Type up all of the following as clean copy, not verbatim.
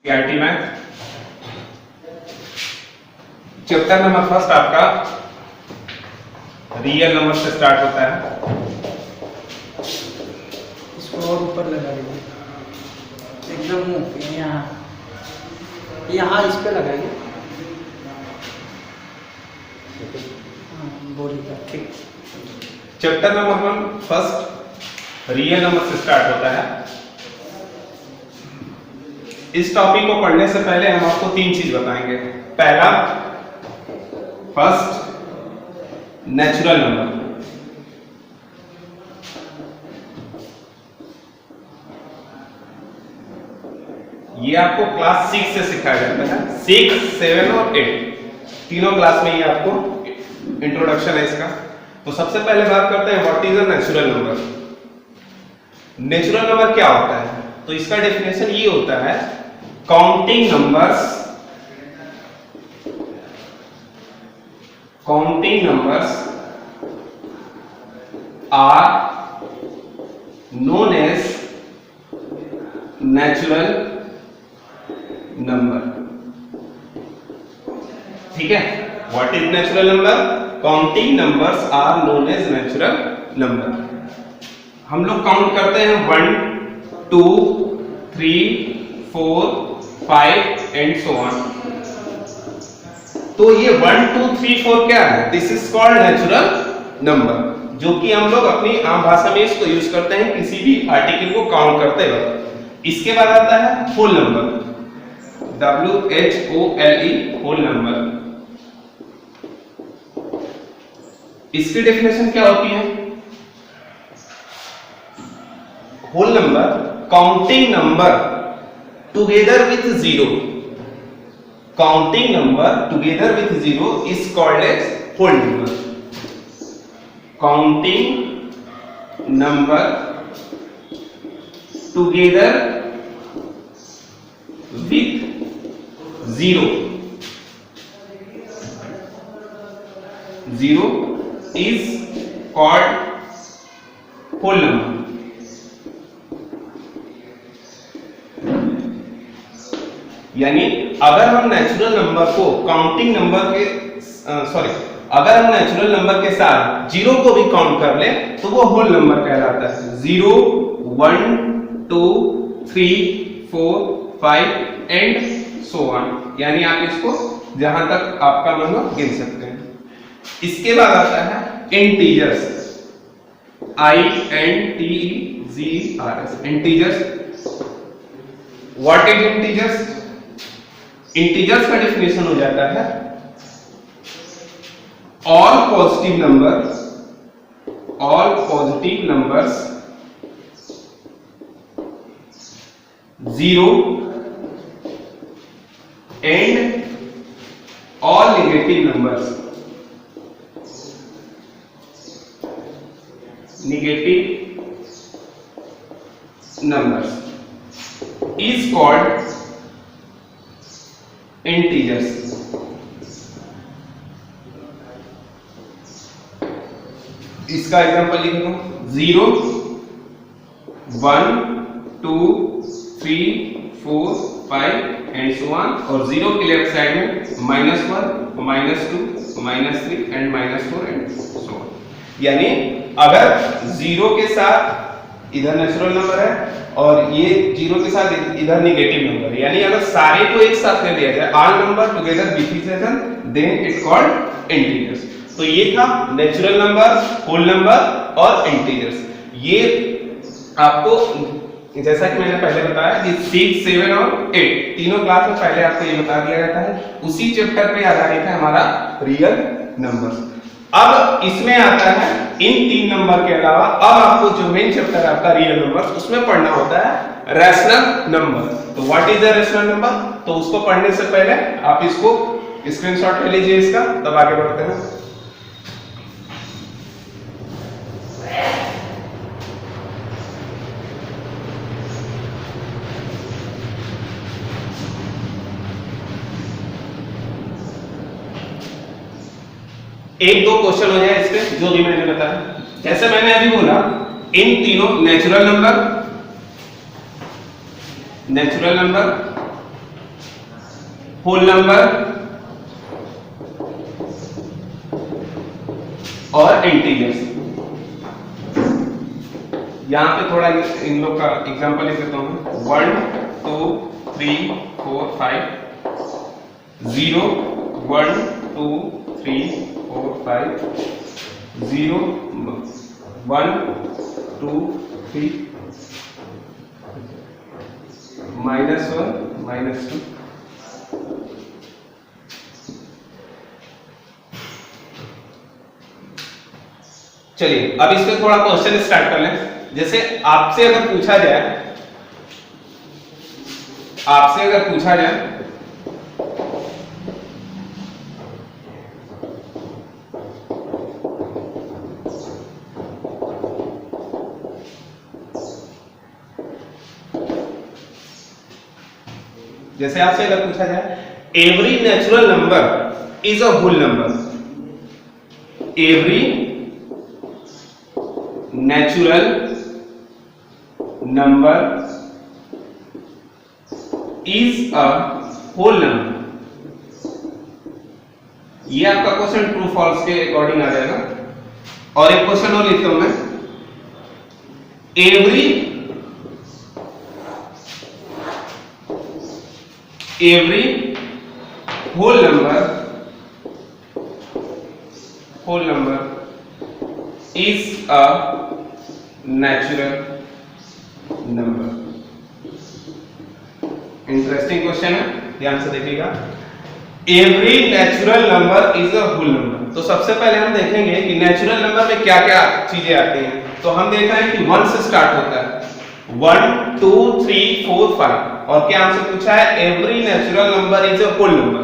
CRT math chapter number first आपका real number से start होता है। इसको और ऊपर लगा दीजिए एकदम मुंह यहाँ यहाँ इस पे लगाइए। बोलिए का ठीक। Chapter number 1 first real number से स्टार्ट होता है। इस टॉपिक को पढ़ने से पहले हम आपको तीन चीज बताएंगे। पहला फर्स्ट नेचुरल नंबर, ये आपको क्लास 6 से सिखाया जाता है। 6, 7 और 8 तीनों क्लास में ये आपको इंट्रोडक्शन है इसका। तो सबसे पहले बात करते हैं what is a natural number. Natural number क्या होता है? तो इसका डेफिनेशन ये होता है counting numbers are known as natural number. ठीक है, what is natural number? Counting numbers are known as natural number. हम लोग काउंट करते हैं 1 2 3 4 5 एंड सो ऑन। तो ये 1 2 3 4 क्या है? This is called natural number, जो कि हम लोग अपनी आम भाषा में इसको यूज करते हैं किसी भी आर्टिकल को काउंट करते वक्त। इसके बाद आता है whole number, WHOLE whole number. इसकी डेफिनेशन क्या होती है? Whole number counting number together with zero, counting number together with zero is called as whole number. Counting number together with zero is called whole number. यानी अगर हम natural number को counting number के अगर हम नेचुरल नंबर के साथ zero को भी काउंट कर ले तो वो होल नंबर कहलाता है। 0 1 2 3 4 5 एंड सो ऑन, यानी आप इसको जहां तक आपका मन हो गिन सकते हैं। इसके बाद आता है integers, INTEGERS, integers. What is integers? Integers का डेफिनेशन हो जाता है all positive numbers 0 and all negative numbers is called integers. इसका एग्जांपल लिख लो 0 1 2 3 4 5 एंड सो ऑन, और 0 के लेफ्ट साइड में -1 -2 -3 एंड -4 एंड सो ऑन। यानी अगर 0 के साथ इधर नेचुरल नंबर है और ये 0 के साथ इधर नेगेटिव नंबर है, यानी अगर सारे को एक साथ ले लिया जाए all number together with each other than it called integers. तो ये था नेचुरल नंबर, होल नंबर और इंटीजर्स। ये आपको जैसा कि मैंने पहले बताया कि 6 7 और 8 तीनों क्लास में पहले आपको ये बता दिया जाता है। उसी चैप्टर पे आधारित है हमारा रियल नंबर्स। अब इसमें आता है इन तीन नंबर के अलावा अब आपको जो मेन चैप्टर आपका रियल नंबर उसमें पढ़ना होता है रैशनल नंबर। तो what is a rational number? तो उसको पढ़ने से पहले आप इसको स्क्रीनशॉट ले लीजिए इसका, तब आगे बढ़ते हैं। एक दो क्वेश्चन हो जाए इसके जो भी मैंने बताया। जैसे मैंने अभी बोला इन तीनों नेचुरल नंबर होल नंबर और इंटीजर्स। यहां पे थोड़ा इन लोग का एग्जांपल लिख देता हूं। 1 2 3 4 5 0 1 2 3 4 5 0 1 2 3 -1 -2। चलिए अब इस पे थोड़ा क्वेश्चन स्टार्ट कर लें। जैसे आपसे अगर पूछा जाए every natural number is a whole number, every natural number is a whole number. ये आपका क्वेश्चन ट्रू फॉल्स के अकॉर्डिंग आ जाएगा। और एक क्वेश्चन और लिखता हूं मैं, every whole number is a natural number. Interesting question है, ध्यान से देखिएगा। Every natural number is a whole number. तो सबसे पहले हम देखेंगे कि नेचुरल नंबर में क्या क्या चीजें आती हैं। तो हम देख रहे हैं कि 1 से स्टार्ट होता है, 1 2 3 4 5। और क्या हमसे पूछा है, every natural number is a whole number.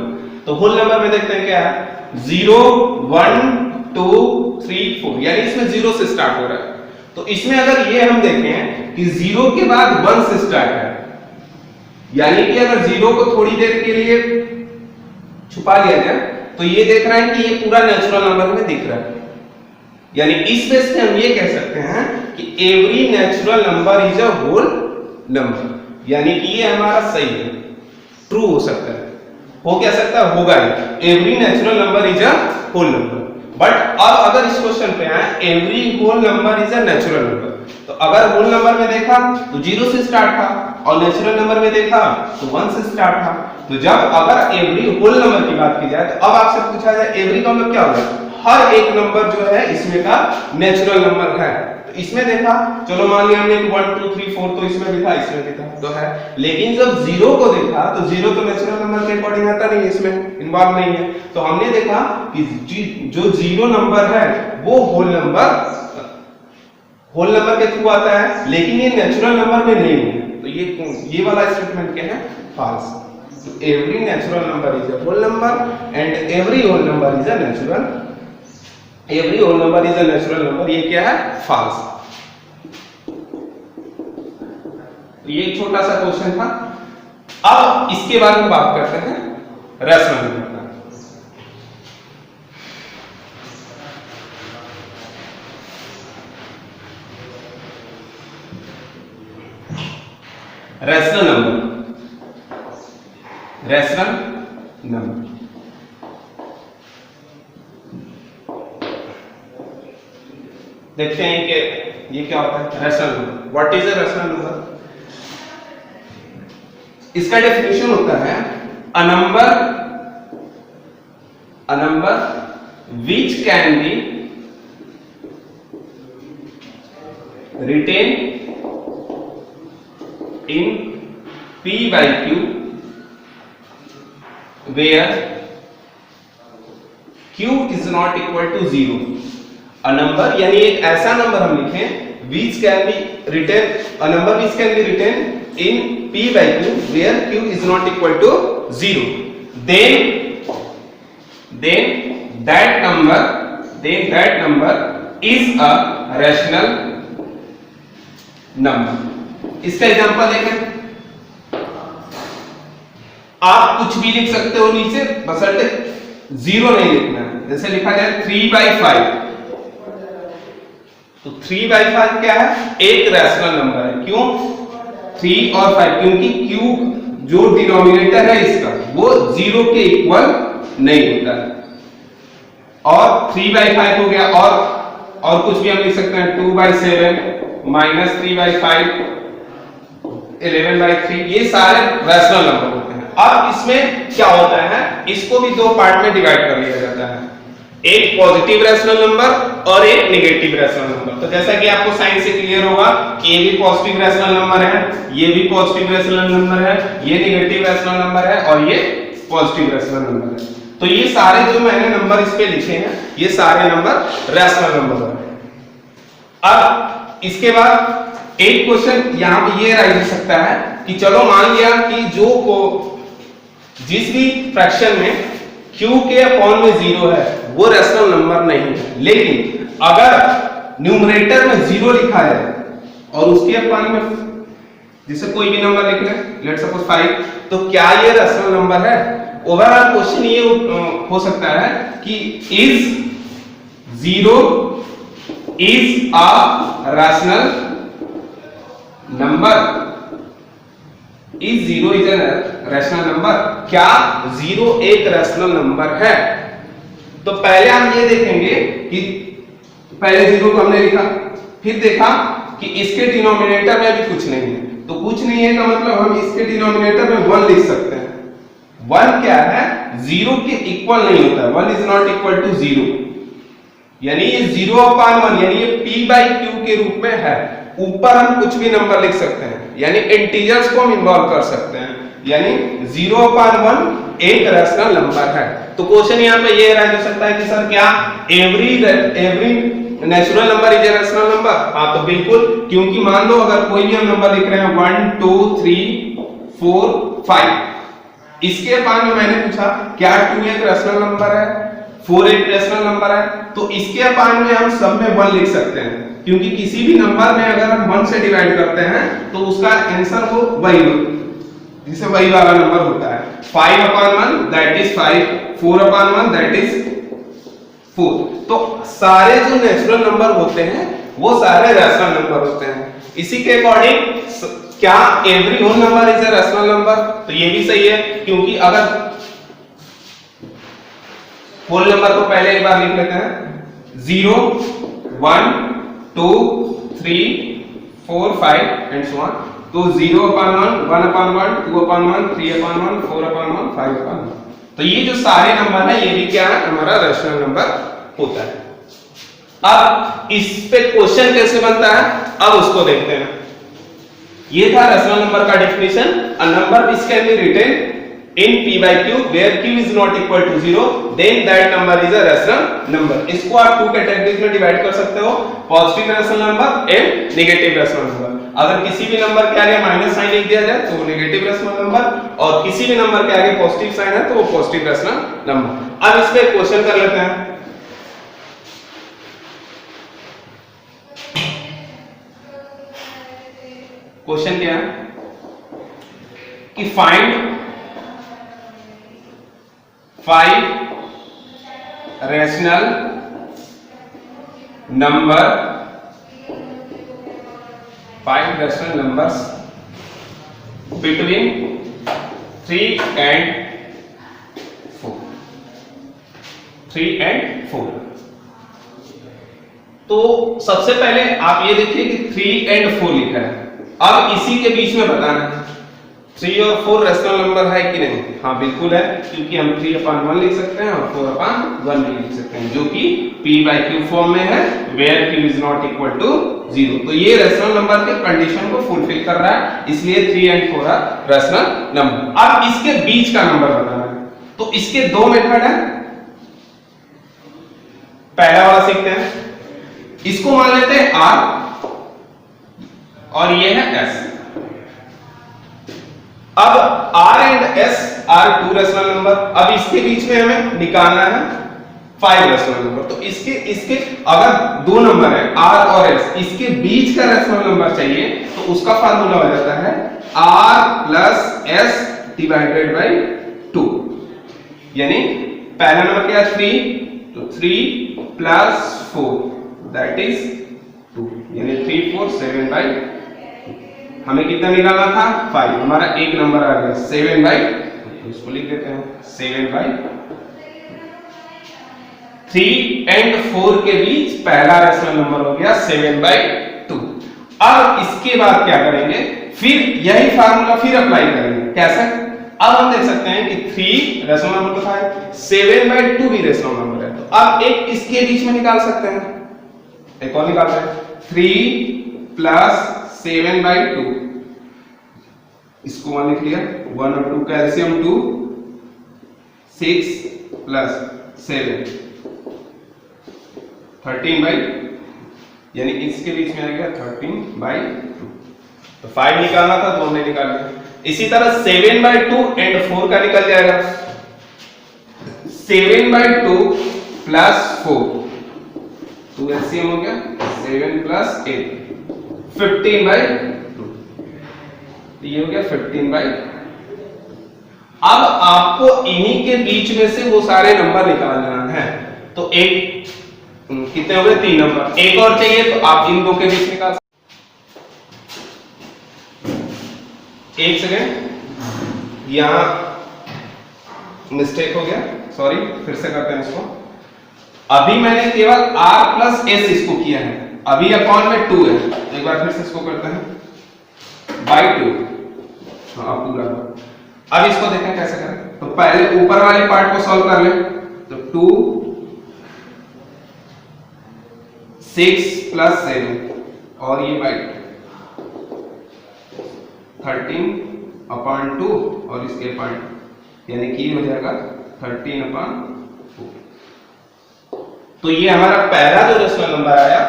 तो होल नंबर में देखते हैं क्या है, 0 1 2 3 4, यानी इसमें 0 से स्टार्ट हो रहा है। तो इसमें अगर ये हम देखें कि 0 के बाद 1 से स्टार्ट है, यानी कि अगर 0 को थोड़ी देर के लिए छुपा लिया जाए तो ये देख रहा है कि ये पूरा नेचुरल नंबर में दिख रहा है। यानी इस बेस पे हम ये कह सकते हैं कि every natural number is a whole number, यानी कि ये हमारा सही है, ट्रू हो सकता है। हो क्या सकता है, होगा ही। Every natural number is a whole number. But अब अगर इस क्वेश्चन पे आए, every whole number is a natural number, तो अगर होल नंबर में देखा तो 0 से स्टार्ट था, और नेचुरल नंबर में देखा तो 1 से स्टार्ट था। तो जब अगर एवरी होल नंबर की बात की जाए, तो अब आपसे पूछा जाए एवरी का मतलब क्या होगा, हर एक नंबर जो है इसमें का नेचुरल नंबर है। तो इसमें देखा, चलो मान लिया हमने 1 2 3 4, तो इसमें भी था, इसमें भी था, तो है। लेकिन जब 0 को देखा तो 0 तो नेचुरल नंबर के अकॉर्डिंग आता नहीं है, इसमें इन्वॉल्व नहीं है। तो हमने देखा कि जो 0 नंबर है वो होल नंबर के थ्रू आता है, लेकिन ये नेचुरल नंबर में नहीं है। तो ये वाला स्टेटमेंट क्या है, फॉल्स। तो every natural number is a whole number and every whole number is a natural number, ये क्या है, फॉल्स। तो ये एक छोटा सा क्वेश्चन था। अब इसके बारे में बात करते हैं रैशनल नंबर का। रैशनल नंबर देखते हैं कि ये क्या होता है rational number. What is a rational number? इसका डेफिनेशन होता है a number which can be written in p by q where q is not equal to 0। A number यानी एक ऐसा नंबर हम लिखें which can be written in p by q where q is not equal to 0, then that number is a rational number। इसका example देखें, आप कुछ भी लिख सकते हो नीचे, बशर्ते 0 नहीं लिखना है। जैसे लिखा जाए 3/5, तो 3/5 क्या है, एक रैशनल नंबर है। क्यों 3 और 5? क्योंकि q जो डिनोमिनेटर है इसका वो 0 के इक्वल नहीं होता है। और 3/5 हो गया, और कुछ भी हम लिख सकते हैं 2/7 माइनस 3/5 11/3, ये सारे रैशनल नंबर होते हैं। अब इसमें क्या होता है, इसको भी दो पार्ट में डिवाइड कर लिया जाता है, एक पॉजिटिव रैशनल नंबर और एक नेगेटिव रैशनल नंबर। तो जैसा कि आपको साइन से क्लियर होगा कि ये भी पॉजिटिव रैशनल नंबर है, ये भी पॉजिटिव रैशनल नंबर है, ये नेगेटिव रैशनल नंबर है और ये पॉजिटिव रैशनल नंबर है। तो ये सारे जो मैंने नंबर इस पे लिखे हैं ये सारे नंबर रैशनल नंबर है। अब इसके बाद एक क्वेश्चन यहां पे ये राइज हो सकता है कि चलो मान लिया कि जिस भी फ्रैक्शन में q के अपॉन में 0 है वो रैशनल नंबर नहीं है, लेकिन अगर न्यूमरेटर में 0 लिखा है और उसके अपॉन में जैसे कोई भी नंबर लिख लें, लेट्स सपोज 5, तो क्या ये रैशनल नंबर है? ओवरऑल क्वेश्चन ये हो सकता है कि is 0 is a rational number, is 0 is an rational number, क्या 0 एक रैशनल नंबर है? तो पहले हम ये देखेंगे कि पहले 0 को हमने लिखा, फिर देखा कि इसके डिनोमिनेटर में भी कुछ नहीं है, तो कुछ नहीं है का मतलब हम इसके डिनोमिनेटर में 1 लिख सकते हैं। 1 क्या है, 0 के इक्वल नहीं होता है, 1 इज नॉट इक्वल टू 0, यानी ये 0/1 यानी ये p/q के रूप में है। ऊपर हम कुछ भी नंबर लिख सकते हैं, यानी इंटीजर्स को हम इन्वॉल्व कर सकते हैं, यानी 0/1 एक रैशनल नंबर है। तो क्वेश्चन यहाँ पे ये राइज हो सकता है कि सर क्या every natural number is a rational number? हाँ तो बिल्कुल, क्योंकि मान लो अगर कोई भी हम नंबर लिख रहे हैं 1 2 3 4 5, इसके अपान में मैंने पूछा क्या 2 एक रैशनल नंबर है, 4 एक रैशनल नंबर है, तो इसके अपान में हम सब में 1 लिख सकते हैं, क्योंकि किसी भी नंबर में अगर हम 1 से डिवाइड करते हैं तो उसका आंसर वो वही जिसे वही वाला नंबर होता है। 5/1 दैट इज 5, 4/1 दैट इज 4। तो सारे जो नेचुरल नंबर होते हैं वो सारे रैशनल नंबर होते हैं। इसी के अकॉर्डिंग क्या every whole number is a rational number? तो ये भी सही है, क्योंकि अगर होल नंबर को पहले एक बार लिख लेते हैं 0 1 2 3 4 5 एंड सो ऑन, तो 0/1 1/1 2/1 3/1 4/1 5/1। तो ये जो सारे नंबर है ये भी क्या है, हमारा रैशनल नंबर होता है। अब इस पे क्वेश्चन कैसे बनता है, अब उसको देखते हैं। ये था रैशनल नंबर का definition, a number which can be written in p/q where q is not equal to 0 then that number is a rational number। इसको आप 2 कैटेगरीज में डिवाइड कर सकते हो, positive rational number and negative rational number. अगर किसी भी number के आगे माइनस साइन लिख दिया जाए तो वो नेगेटिव रैशनल नंबर, और किसी भी नंबर के आगे पॉजिटिव साइन है तो वो पॉजिटिव रैशनल नंबर। अब इस पे क्वेश्चन कर लेते हैं। क्वेश्चन क्या है कि find 5 rational number, 5 rational numbers between 3 and 4, 3 and 4। तो सबसे पहले आप ये देखिए कि 3 and 4 लिखा है, अब इसी के बीच में बताना है 3 और 4 रैशनल नंबर है कि नहीं। हाँ बिल्कुल है, क्योंकि हम 3/1 लिख सकते हैं और 4/1 भी लिख सकते हैं, जो कि p/q फॉर्म में है where q is not equal to 0। तो ये रैशनल नंबर के कंडीशन को फुलफिल कर रहा है, इसलिए 3 and 4 आर रैशनल नंबर। अब इसके बीच का नंबर बताना है, तो इसके दो मेथड है। पहला वाला सीखते हैं, इसको मान लेते हैं r और ये है s। अब r and s are 2 rational number, अब इसके बीच में हमें निकालना है 5 रैशनल नंबर। तो इसके अगर दो नंबर है r और s, इसके बीच का रैशनल नंबर चाहिए तो उसका फार्मूला हो जाता है r plus s divided by 2। यानी पहला नंबर क्या है 3, तो 3 प्लस 4 दैट इज 2, यानी 3 4 7/2। हमें कितना निकालना था 5, हमारा एक नंबर आ गया 7/2, तो इसको लिख देते हैं 7/3 एंड 4 के बीच पहला रेशनल नंबर हो गया 7/2। अब इसके बाद क्या करेंगे, फिर यही फार्मूला फिर अप्लाई करेंगे। कैसे? अब हम देख सकते हैं कि 3 रेशनल नंबर तो 5, 7/2 भी रेशनल नंबर है, तो अब एक इसके बीच में निकाल सकते हैं, एक और निकालते हैं 3 प्लस 7/2, इसको 1 लिख लिया, 1 और 2 कैल्शियम 2, 6 प्लस 7 13/2, यानी इसके बीच में आ गया 13/2। तो 5 निकालना था तो हमने निकाल लिया। इसी तरह 7/2 एंड 4 का निकल जाएगा, 7/2 प्लस 4, 2 एलसीएम हो गया 7 प्लस 8, 15/2, ये हो गया 15/2। अब आपको इन्हीं के बीच में से वो सारे नंबर निकालना है, तो एक कितने हो गए 3 नंबर, एक और चाहिए तो आप इन दो के बीच निकाल। एक सेकेंड, यहां मिस्टेक हो गया, सॉरी, फिर से करते हैं इसको। अभी मैंने केवल r प्लस s इसको किया है, अभी अपॉन में 2 है, एक बार फिर से इसको करते हैं बाई 2। हाँ पूरा। अब इसको देखें कैसे करें, तो पहले ऊपर वाले पार्ट को सॉल्व कर लें, तो 2 6 प्लस 7 और ये बाई 13/2 और इसके पॉइंट, यानी कि हो जाएगा 13/4। तो ये हमारा पहला जो रेशनल नंबर आया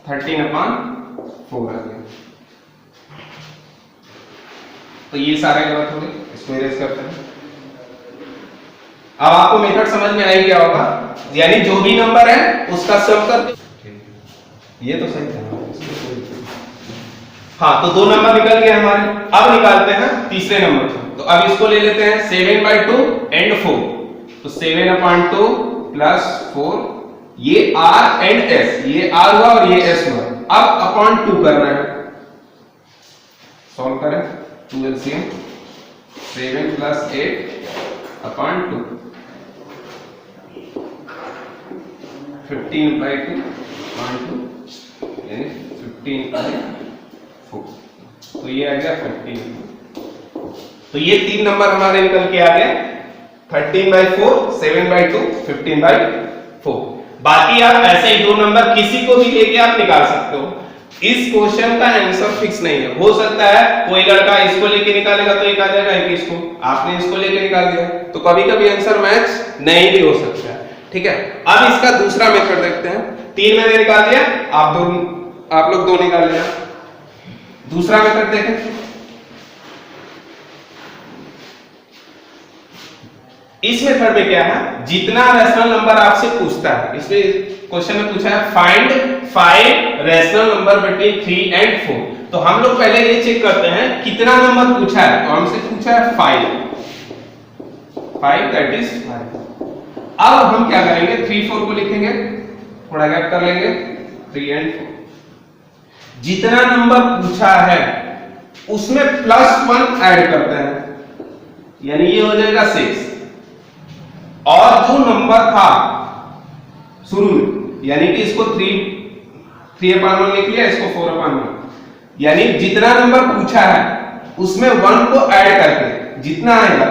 13/4 आ गया। तो ये सारे गलत हो गए, इसको इरेज करते हैं। अब आपको मेथड समझ में आई क्या होगा, यानी जो भी नंबर है उसका सम करके, ये तो सही था। हाँ, तो 2 नंबर निकल गए हमारे। अब निकालते हैं तीसरे नंबर को, तो अब इसको ले लेते हैं 7/2 एंड 4, तो 7/2 प्लस 4, ये r एंड s, ये r हुआ और ये s हुआ। अब अपॉन 2 करना है, सॉल्व करें, 2 एलसीएम 7 प्लस 8/2, 15/2 यानी 15/4, तो ये आ गया 15। तो ये 3 नंबर हमारे निकल के आ गए 13/4, 7/2, 15/4। बाकी आप ऐसे ही 2 नंबर किसी को भी लेके आप निकाल सकते हो। इस क्वेश्चन का आंसर फिक्स नहीं है, हो सकता है कोई लड़का इसको लेके निकालेगा तो एक आ जाएगा, एक इसको, आपने इसको लेके निकाल दिया, तो कभी कभी आंसर मैच नहीं भी हो सकता है। ठीक है, अब इसका दूसरा मेथड देखते हैं। 3 मैंने निकाल दिया, आप लोग 2 निकाल लिया। दूसरा मेथड देखें, इस मेथड में क्या है, जितना रैशनल नंबर आपसे पूछता है, इसमें क्वेश्चन में पूछा है find 5 rational number between 3 and 4, तो हम लोग पहले ये चेक करते हैं कितना नंबर पूछा है, तो हमसे पूछा है 5, दैट इज 5। अब हम क्या करेंगे, 3 4 को लिखेंगे, थोड़ा गैप कर लेंगे, 3 एंड 4। जितना नंबर पूछा है उसमें +1 ऐड करते हैं, यानी ये हो जाएगा 6, और जो नंबर था शुरू में, यानी कि इसको 3/1 लिख लिया, इसको 4/1, यानी जितना नंबर पूछा है उसमें 1 को ऐड करके जितना आएगा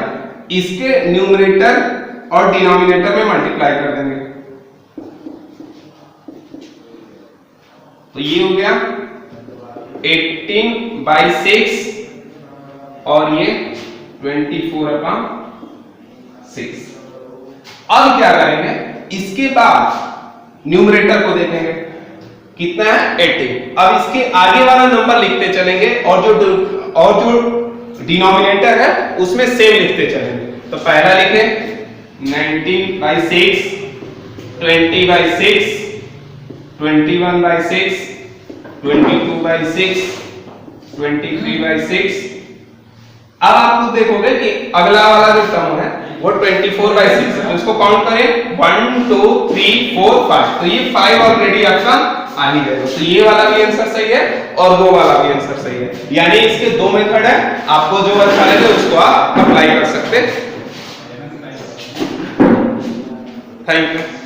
इसके न्यूमरेटर और डिनोमिनेटर में मल्टीप्लाई कर देंगे। तो ये हो गया 18/6 और ये 24/6। अब क्या करेंगे, इसके बाद न्यूमरेटर को देखेंगे कितना है 18। अब इसके आगे वाला नंबर लिखते चलेंगे और जो डिनोमिनेटर है उसमें सेम लिखते चलेंगे। तो पहला लिखें 19/6, 20/6, 21/6, 22/6, 23/6। अब आप लोग देखोगे कि अगला वाला जो टर्म है वो 24/6 है, तो इसको काउंट करें 1 2 3 4 5, तो ये 5 ऑलरेडी आपका आ ही गए। तो ये वाला भी आंसर सही है और 2 वाला भी आंसर सही है। यानी इसके 2 मेथड है, आपको जो अच्छा लगे उसको आप अप्लाई कर सकते। Thank you.